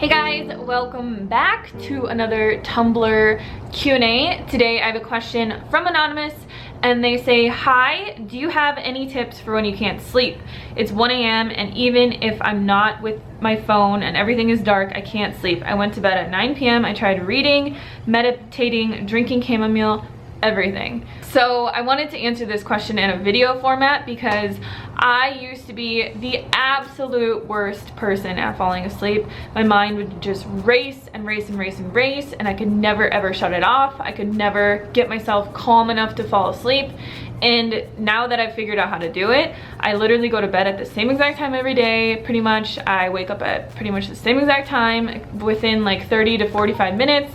Hey guys, welcome back to another Tumblr Q&A. Today I have a question from Anonymous and they say, hi, do you have any tips for when you can't sleep? It's 1 a.m. and even if I'm not with my phone and everything is dark, I can't sleep. I went to bed at 9 p.m. I tried reading, meditating, drinking chamomile, everything. So I wanted to answer this question in a video format because I used to be the absolute worst person at falling asleep. My mind would just race and race and race and race, and I could never ever shut it off. I could never get myself calm enough to fall asleep. And now that I've figured out how to do it, I literally go to bed at the same exact time every day, pretty much. I wake up at pretty much the same exact time within like 30 to 45 minutes.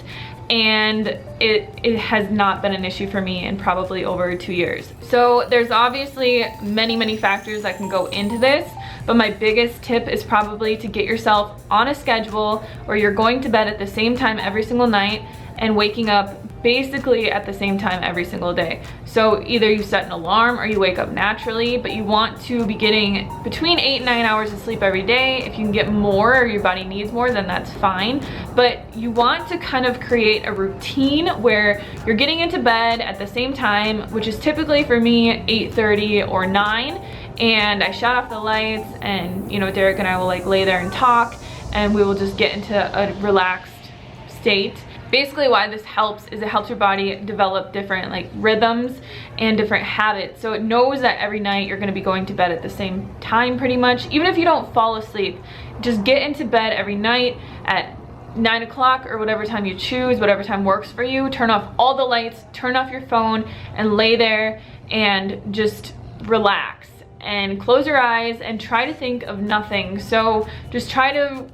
And it has not been an issue for me in probably over 2 years. So there's obviously many factors that can go into this, but my biggest tip is probably to get yourself on a schedule where you're going to bed at the same time every single night and waking up basically at the same time every single day. So either you set an alarm or you wake up naturally, but you want to be getting between 8 and 9 hours of sleep every day. If you can get more or your body needs more, then that's fine. But you want to kind of create a routine where you're getting into bed at the same time, which is typically for me 8:30 or 9, and I shut off the lights and Derek and I will like lay there and talk and we will just get into a relaxed state. Basically why this helps is it helps your body develop different like rhythms and different habits. So it knows that every night you're gonna be going to bed at the same time pretty much. Even if you don't fall asleep, just get into bed every night at 9 o'clock or whatever time you choose, whatever time works for you. Turn off all the lights, turn off your phone and lay there and just relax and close your eyes and try to think of nothing. So just try to,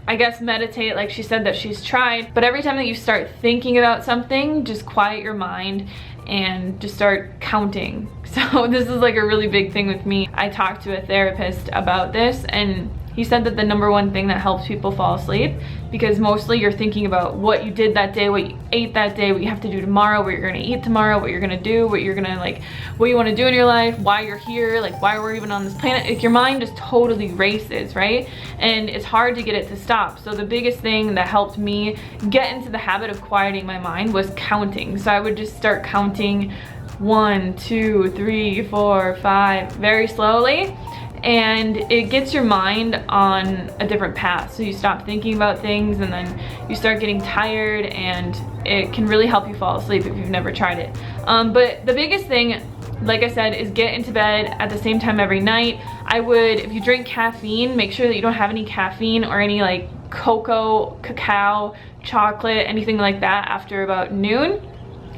I guess, meditate like she said that she's tried, but every time that you start thinking about something, just quiet your mind and just start counting. So this is like a really big thing with me. I talked to a therapist about this and he said that the #1 thing that helps people fall asleep, because mostly you're thinking about what you did that day, what you ate that day, what you have to do tomorrow, what you're gonna eat tomorrow, what you're gonna do, what you're gonna like, what you wanna do in your life, why you're here, like why we're even on this planet. Like your mind just totally races, right? And it's hard to get it to stop. So the biggest thing that helped me get into the habit of quieting my mind was counting. So I would just start counting 1, 2, 3, 4, 5 very slowly. And it gets your mind on a different path. So you stop thinking about things and then you start getting tired, and it can really help you fall asleep if you've never tried it. But the biggest thing, like I said, is get into bed at the same time every night. I would, if you drink caffeine, make sure that you don't have any caffeine or any like cocoa, cacao, chocolate, anything like that after about noon,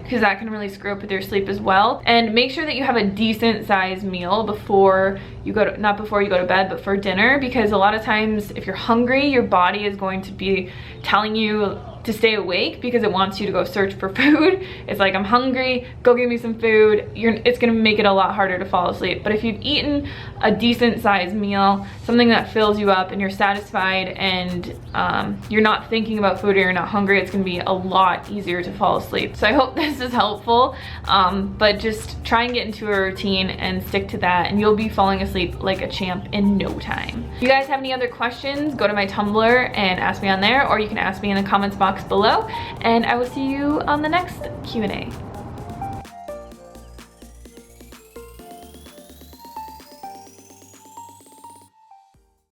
because that can really screw up with your sleep as well. And make sure that you have a decent sized meal before you go to, not before you go to bed, but for dinner, because a lot of times if you're hungry, your body is going to be telling you to stay awake because it wants you to go search for food. It's like, I'm hungry, go give me some food. It's gonna make it a lot harder to fall asleep. But if you've eaten a decent sized meal, something that fills you up and you're satisfied and you're not thinking about food or you're not hungry, it's gonna be a lot easier to fall asleep. So I hope this is helpful, but just try and get into a routine and stick to that and you'll be falling asleep like a champ in no time. If you guys have any other questions, go to my Tumblr and ask me on there, or you can ask me in the comments box below, and I will see you on the next Q&A.